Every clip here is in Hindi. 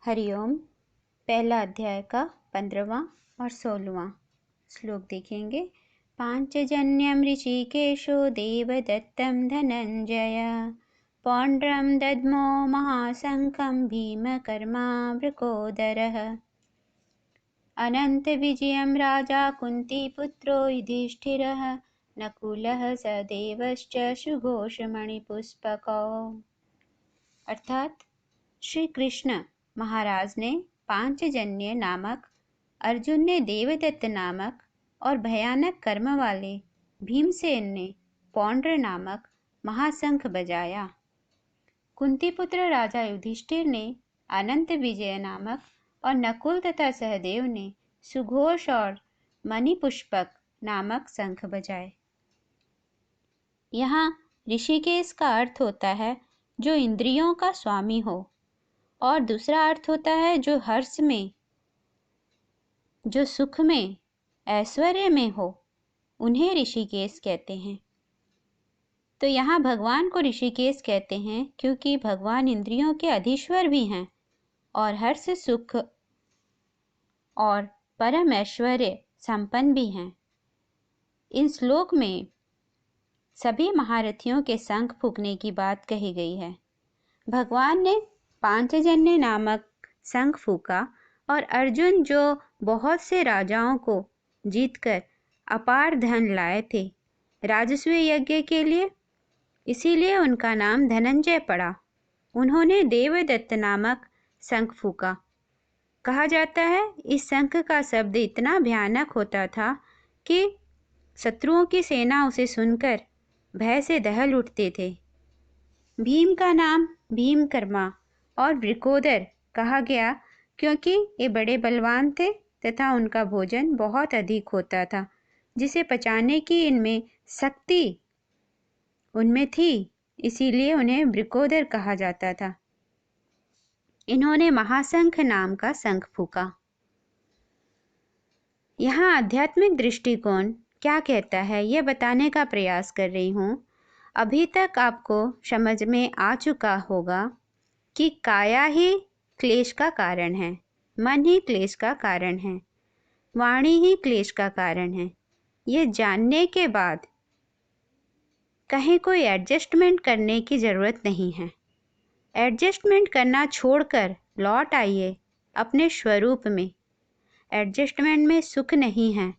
हरिओम। पहला अध्याय का 15वां और 16वां श्लोक देखेंगे। पांचजन्यम ऋषिकेशो देवदत्तं धनंजय पौंड्रम दद्मो महाशंखं भीमकर्मावृकोदरः अनंत विजयं राजा कुंतीपुत्रो युधिष्ठिरः नकुलः सदेवश्च सुघोषमणिपुष्पकौ। अर्थात श्री कृष्ण महाराज ने पांचजन्य नामक, अर्जुन ने देवदत्त नामक और भयानक कर्म वाले भीमसेन ने पौंड्र नामक महाशंख बजाया। कुंतीपुत्र राजा युधिष्ठिर ने अनंत विजय नामक और नकुल तथा सहदेव ने सुघोष और मणिपुष्पक नामक शंख बजाए। यहाँ ऋषिकेश का अर्थ होता है जो इंद्रियों का स्वामी हो, और दूसरा अर्थ होता है जो हर्ष में, जो सुख में, ऐश्वर्य में हो, उन्हें ऋषिकेश कहते हैं। तो यहाँ भगवान को ऋषिकेश कहते हैं क्योंकि भगवान इंद्रियों के अधीश्वर भी हैं और हर्ष, सुख और परम ऐश्वर्य संपन्न भी हैं। इन श्लोक में सभी महारथियों के शंख फूंकने की बात कही गई है। भगवान ने पांचजन्य नामक शंख फूंका और अर्जुन जो बहुत से राजाओं को जीतकर अपार धन लाए थे राजस्व यज्ञ के लिए, इसीलिए उनका नाम धनंजय पड़ा। उन्होंने देवदत्त नामक शंख फूंका। कहा जाता है इस शंख का शब्द इतना भयानक होता था कि शत्रुओं की सेना उसे सुनकर भय से दहल उठते थे। भीम का नाम भीमकर्मा और वृकोदर कहा गया क्योंकि ये बड़े बलवान थे तथा उनका भोजन बहुत अधिक होता था, जिसे पचाने की इनमें शक्ति उनमें थी, इसीलिए उन्हें वृकोदर कहा जाता था। इन्होंने महाशंख नाम का शंख फूंका। यहाँ आध्यात्मिक दृष्टिकोण क्या कहता है यह बताने का प्रयास कर रही हूँ। अभी तक आपको समझ में आ चुका होगा कि काया ही क्लेश का कारण है, मन ही क्लेश का कारण है, वाणी ही क्लेश का कारण है। ये जानने के बाद कहीं कोई एडजस्टमेंट करने की ज़रूरत नहीं है। एडजस्टमेंट करना छोड़कर लौट आइए अपने स्वरूप में। एडजस्टमेंट में सुख नहीं है।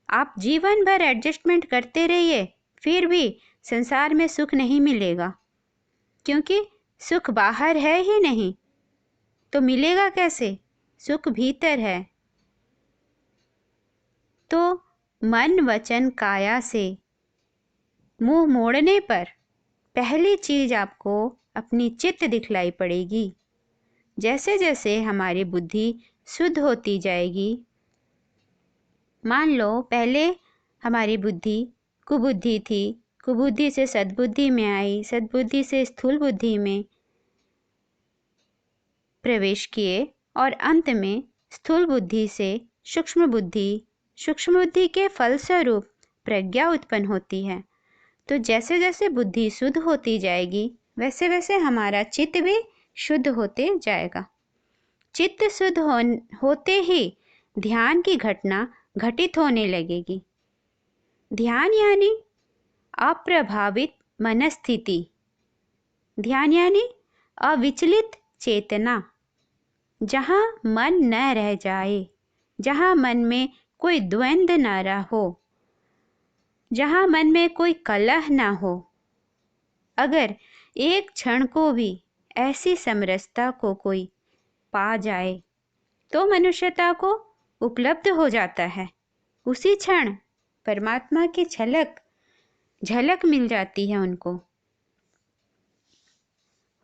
आप जीवन भर एडजस्टमेंट करते रहिए, फिर भी संसार में सुख नहीं मिलेगा, क्योंकि सुख बाहर है ही नहीं, तो मिलेगा कैसे? सुख भीतर है। तो मन, वचन, काया से मुंह मोड़ने पर पहली चीज आपको अपनी चित्त दिखलाई पड़ेगी। जैसे जैसे हमारी बुद्धि शुद्ध होती जाएगी, मान लो पहले हमारी बुद्धि कुबुद्धि थी, कुबुद्धि से सद्बुद्धि में आई, सद्बुद्धि से स्थूल बुद्धि में प्रवेश किए और अंत में स्थूल बुद्धि से सूक्ष्म बुद्धि, सूक्ष्म बुद्धि के फलस्वरूप प्रज्ञा उत्पन्न होती है। तो जैसे जैसे बुद्धि शुद्ध होती जाएगी वैसे वैसे हमारा चित्त भी शुद्ध होते जाएगा। चित्त शुद्ध होते ही ध्यान की घटना घटित होने लगेगी। ध्यान यानी अप्रभावित मनस्थिति, ध्यान यानी अविचलित चेतना, जहाँ मन न रह जाए, जहाँ मन में कोई द्वंद्व न रहो, जहाँ मन में कोई कलह न हो। अगर एक क्षण को भी ऐसी समरसता को कोई पा जाए तो मनुष्यता को उपलब्ध हो जाता है। उसी क्षण परमात्मा की झलक मिल जाती है उनको।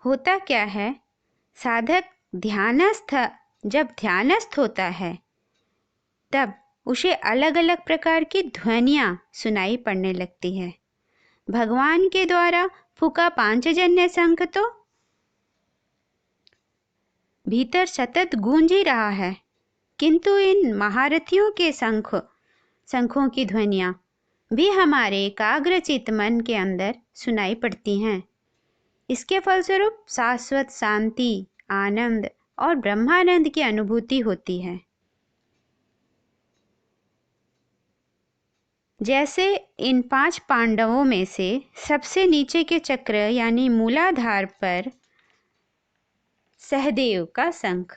होता क्या है, साधक जब ध्यानस्थ होता है तब उसे अलग अलग प्रकार की ध्वनियाँ सुनाई पड़ने लगती है। भगवान के द्वारा फूंका पांचजन्य शंख तो भीतर सतत गूंज ही रहा है, किंतु इन महारथियों के शंखों की ध्वनियाँ भी हमारे एकाग्रचित मन के अंदर सुनाई पड़ती हैं। इसके फलस्वरूप शाश्वत शांति, आनंद और ब्रह्मानंद की अनुभूति होती है। जैसे इन 5 पांडवों में से सबसे नीचे के चक्र यानी मूलाधार पर सहदेव का शंख,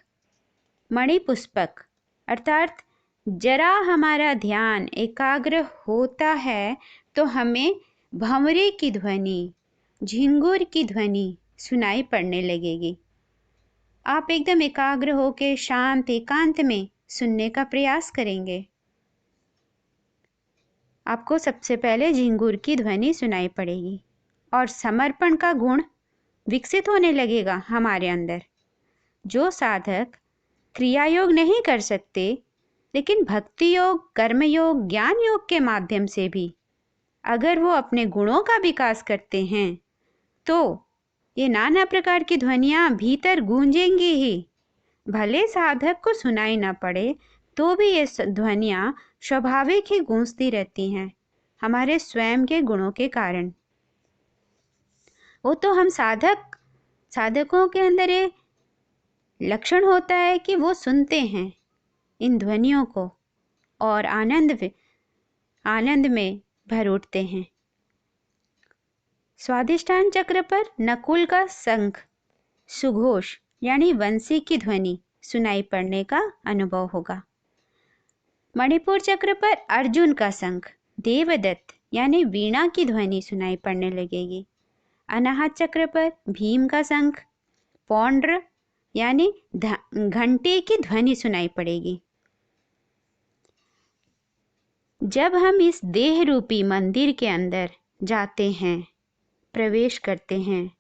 मणिपुष्पक अर्थात जरा हमारा ध्यान एकाग्र होता है तो हमें भंवरे की ध्वनि, झिंगुर की ध्वनि सुनाई पड़ने लगेगी। आप एकदम एकाग्र होकर शांत एकांत में सुनने का प्रयास करेंगे। आपको सबसे पहले झिंगुर की ध्वनि सुनाई पड़ेगी और समर्पण का गुण विकसित होने लगेगा हमारे अंदर। जो साधक क्रिया योग नहीं कर सकते लेकिन भक्ति योग, कर्म योग, ज्ञान योग के माध्यम से भी अगर वो अपने गुणों का विकास करते हैं तो ये नाना प्रकार की ध्वनियाँ भीतर गूंजेंगी ही। भले साधक को सुनाई न पड़े तो भी ये ध्वनियाँ स्वाभाविक ही गूंजती रहती हैं हमारे स्वयं के गुणों के कारण। वो तो हम साधकों के अंदर ये लक्षण होता है कि वो सुनते हैं इन ध्वनियों को और आनंद में भर उठते हैं। स्वादिष्ठान चक्र पर नकुल का शंख सुघोष यानी बंसी की ध्वनि सुनाई पड़ने का अनुभव होगा। मणिपुर चक्र पर अर्जुन का शंख देवदत्त यानी वीणा की ध्वनि सुनाई पड़ने लगेगी। अनाहत चक्र पर भीम का शंख पौंड्र यानी घंटे की ध्वनि सुनाई पड़ेगी। जब हम इस देह रूपी मंदिर के अंदर जाते हैं, प्रवेश करते हैं,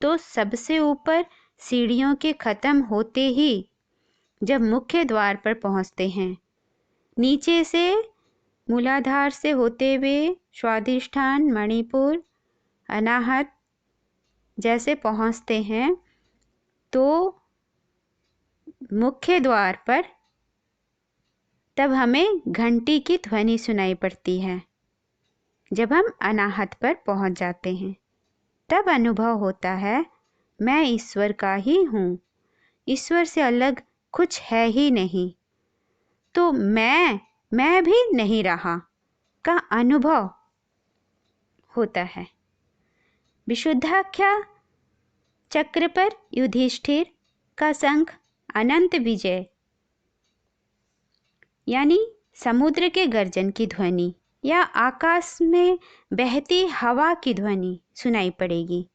तो सबसे ऊपर सीढ़ियों के खत्म होते ही जब मुख्य द्वार पर पहुंचते हैं, नीचे से मूलाधार से होते हुए स्वादिष्ठान, मणिपुर, अनाहत जैसे पहुंचते हैं तो मुख्य द्वार पर तब हमें घंटी की ध्वनि सुनाई पड़ती है। जब हम अनाहत पर पहुंच जाते हैं तब अनुभव होता है मैं ईश्वर का ही हूँ, ईश्वर से अलग कुछ है ही नहीं, तो मैं भी नहीं रहा का अनुभव होता है। विशुद्धाख्या चक्र पर युधिष्ठिर का शंख अनंत विजय यानी समुद्र के गर्जन की ध्वनि या आकाश में बहती हवा की ध्वनि सुनाई पड़ेगी।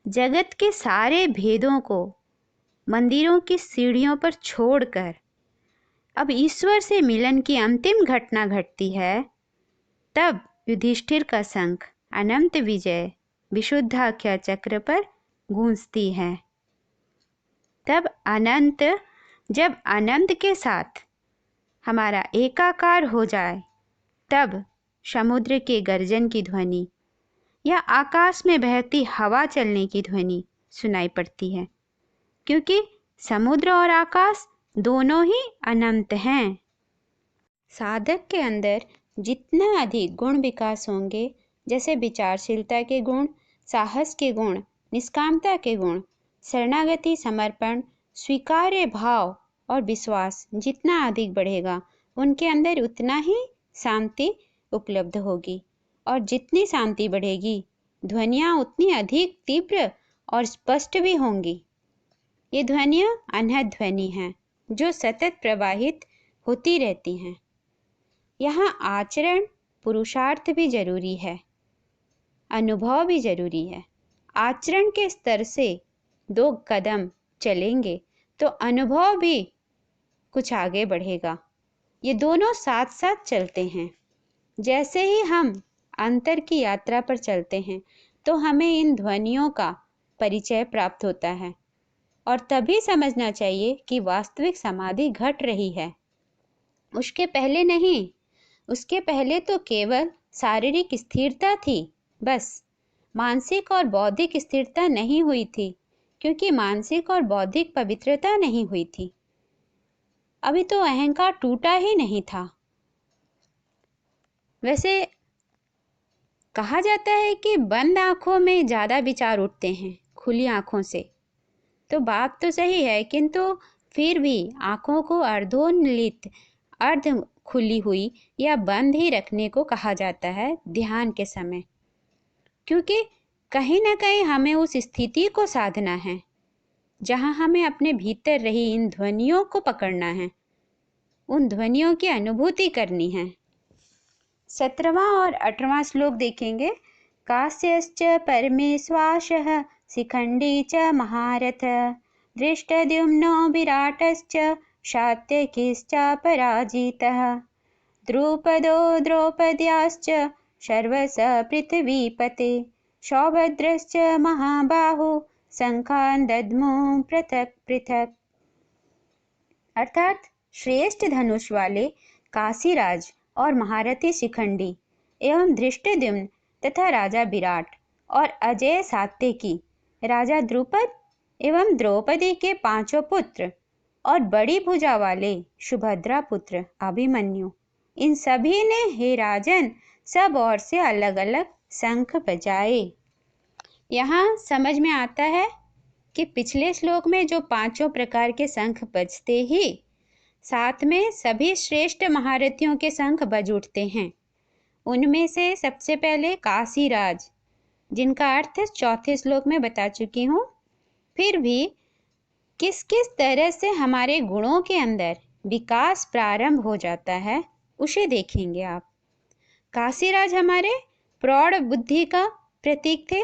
जगत के सारे भेदों को मंदिरों की सीढ़ियों पर छोड़कर अब ईश्वर से मिलन की अंतिम घटना घटती है, तब युधिष्ठिर का शंख अनंत विजय विशुद्धाख्या चक्र पर गूंजती है। तब जब अनंत के साथ हमारा एकाकार हो जाए तब समुद्र के गर्जन की ध्वनि या आकाश में बहती हवा चलने की ध्वनि सुनाई पड़ती है, क्योंकि समुद्र और आकाश दोनों ही अनंत हैं। साधक के अंदर जितना अधिक गुण विकास होंगे, जैसे विचारशीलता के गुण, साहस के गुण, निष्कामता के गुण, शरणागति, समर्पण, स्वीकार्य भाव और विश्वास जितना अधिक बढ़ेगा, उनके अंदर उतना ही शांति उपलब्ध होगी। और जितनी शांति बढ़ेगी, ध्वनियाँ उतनी अधिक तीव्र और स्पष्ट भी होंगी। ये ध्वनियाँ अनहद ध्वनि हैं जो सतत प्रवाहित होती रहती हैं। यहाँ आचरण, पुरुषार्थ भी जरूरी है, अनुभव भी जरूरी है। आचरण के स्तर से 2 कदम चलेंगे तो अनुभव भी कुछ आगे बढ़ेगा। ये दोनों साथ साथ चलते हैं। जैसे ही हम अंतर की यात्रा पर चलते हैं तो हमें इन ध्वनियों का परिचय प्राप्त होता है और तभी समझना चाहिए कि वास्तविक समाधि घट रही है। उसके पहले नहीं, उसके पहले तो केवल शारीरिक स्थिरता थी, बस मानसिक और बौद्धिक स्थिरता नहीं हुई थी, क्योंकि मानसिक और बौद्धिक पवित्रता नहीं हुई थी। अभी तो अहंकार टूटा ही नहीं था। वैसे कहा जाता है कि बंद आंखों में ज़्यादा विचार उठते हैं खुली आंखों से, तो बात तो सही है, किंतु फिर भी आंखों को अर्धोन्मिलित, अर्ध खुली हुई या बंद ही रखने को कहा जाता है ध्यान के समय, क्योंकि कहीं ना कहीं हमें उस स्थिति को साधना है जहां हमें अपने भीतर रही इन ध्वनियों को पकड़ना है, उन ध्वनियों की अनुभूति करनी है। 17वां और 18वां श्लोक देखेंगे। कास्यश्च परमेश्वासः शिखण्डी च महारथ दृष्टद्युम्नो विराटश्च शात्यकिश्चापराजितः द्रुपदो द्रौपद्याश्च सर्वश पृथ्वीपते सौभद्रश्च महाबाहु शंखान् दद्मो पृथक पृथक। अर्थात श्रेष्ठ धनुष वाले काशीराज और महारथी शिखंडी एवं धृष्टद्युम्न तथा राजा विराट और अजय सात्यकी, राजा द्रुपद एवं द्रौपदी के 5 पुत्र और बड़ी भुजा वाले सुभद्रा पुत्र अभिमन्यु, इन सभी ने हे राजन सब ओर से अलग अलग शंख बजाए। यहाँ समझ में आता है कि पिछले श्लोक में जो 5 प्रकार के शंख बजते ही साथ में सभी श्रेष्ठ महारथियों के शंख बज उठते हैं। उनमें से सबसे पहले काशीराज, जिनका अर्थ 4थे श्लोक में बता चुकी हूँ। फिर भी किस किस तरह से हमारे गुणों के अंदर विकास प्रारंभ हो जाता है उसे देखेंगे आप। काशीराज हमारे प्रौढ़ बुद्धि का प्रतीक थे।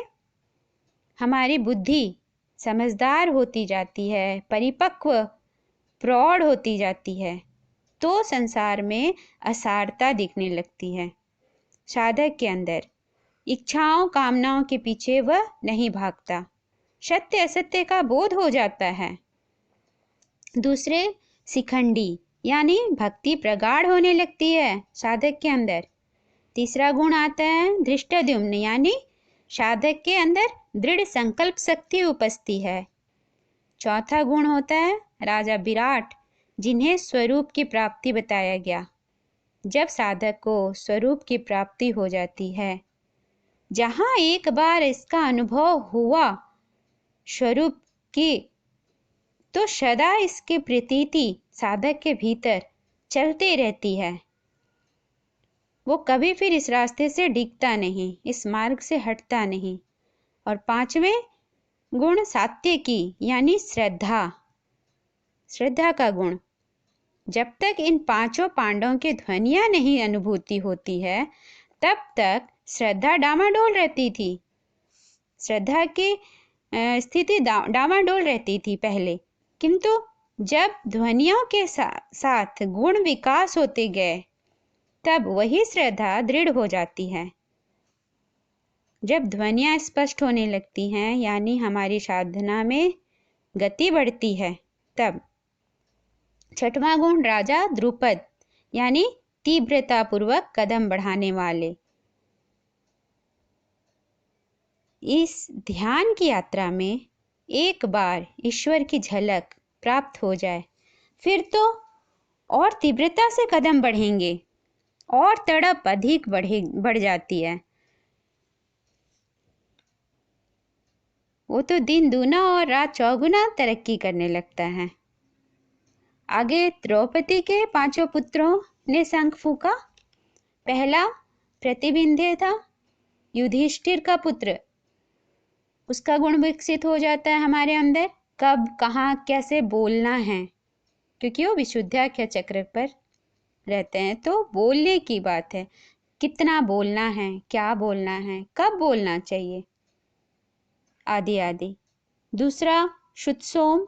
हमारी बुद्धि समझदार होती जाती है, परिपक्व प्रौढ़ होती जाती है, तो संसार में असारता दिखने लगती है। साधक के अंदर इच्छाओं कामनाओं के पीछे वह नहीं भागता, सत्य असत्य का बोध हो जाता है। दूसरे शिखंडी यानी भक्ति प्रगाढ़ होने लगती है साधक के अंदर। तीसरा गुण आता है धृष्टद्युम्न यानी साधक के अंदर दृढ़ संकल्प शक्ति उपस्थित है। चौथा गुण होता है राजा विराट, जिन्हें स्वरूप की प्राप्ति बताया गया। जब साधक को स्वरूप की प्राप्ति हो जाती है, जहां एक बार इसका अनुभव हुआ स्वरूप की, तो सदा इसकी प्रतीति साधक के भीतर चलते रहती है। वो कभी फिर इस रास्ते से डिगता नहीं, इस मार्ग से हटता नहीं। और 5वें गुण सात्यकी यानी श्रद्धा, श्रद्धा का गुण। जब तक इन 5 पांडवों की ध्वनियां नहीं अनुभूति होती है, तब तक श्रद्धा डामाडोल रहती थी। श्रद्धा की स्थिति डामाडोल रहती थी पहले, किंतु जब ध्वनियों के साथ गुण विकास होते गए, तब वही श्रद्धा दृढ़ हो जाती है। जब ध्वनियां स्पष्ट होने लगती हैं, यानी हमारी साधना में गति बढ़ती है, तब 6वां गुण राजा द्रुपद यानी तीव्रता पूर्वक कदम बढ़ाने वाले। इस ध्यान की यात्रा में एक बार ईश्वर की झलक प्राप्त हो जाए, फिर तो और तीव्रता से कदम बढ़ेंगे और तड़प अधिक बढ़ जाती है। वो तो दिन दूना और रात चौगुना तरक्की करने लगता है। आगे द्रौपदी के 5 पुत्रों ने शंख फूंका। पहला प्रतिबिंध्य था, युधिष्ठिर का पुत्र। उसका गुण विकसित हो जाता है हमारे अंदर, कब कहाँ कैसे बोलना है, क्योंकि वो विशुद्धाख्य चक्र पर रहते हैं। तो बोलने की बात है, कितना बोलना है, क्या बोलना है, कब बोलना चाहिए, आदि आदि। दूसरा शुद्धसोम,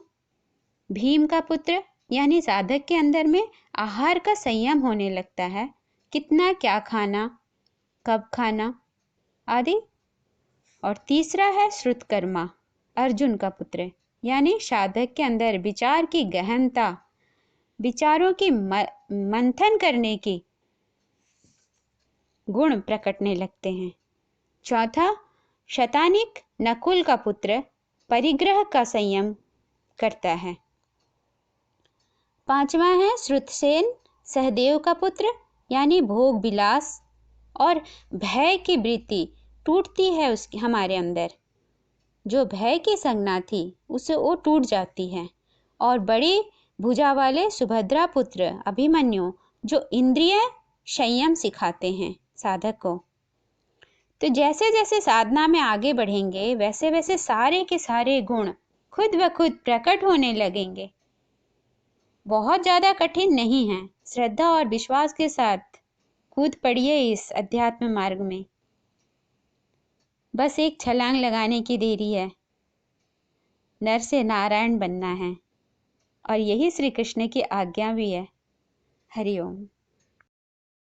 भीम का पुत्र, यानी साधक के अंदर में आहार का संयम होने लगता है, कितना क्या खाना, कब खाना आदि। और तीसरा है श्रुतकर्मा, अर्जुन का पुत्र, यानी साधक के अंदर विचार की गहनता, विचारों की मंथन करने की गुण प्रकटने लगते हैं। चौथा शतानिक, नकुल का पुत्र, परिग्रह का संयम करता है। 5वां है श्रुतसेन, सहदेव का पुत्र, यानी भोग विलास और भय की वृत्ति टूटती है उसकी हमारे अंदर। जो भय की संज्ञा थी उसे वो टूट जाती है, और बड़ी भुजा वाले सुभद्रा पुत्र अभिमन्यु जो इंद्रिय संयम सिखाते हैं साधक को। तो जैसे जैसे साधना में आगे बढ़ेंगे वैसे वैसे सारे के सारे गुण खुद ब खुद प्रकट होने लगेंगे। बहुत ज़्यादा कठिन नहीं है, श्रद्धा और विश्वास के साथ कूद पड़िए इस अध्यात्म मार्ग में। बस एक छलांग लगाने की देरी है। नर से नारायण बनना है, और यही श्री कृष्ण की आज्ञा भी है। हरि ओम।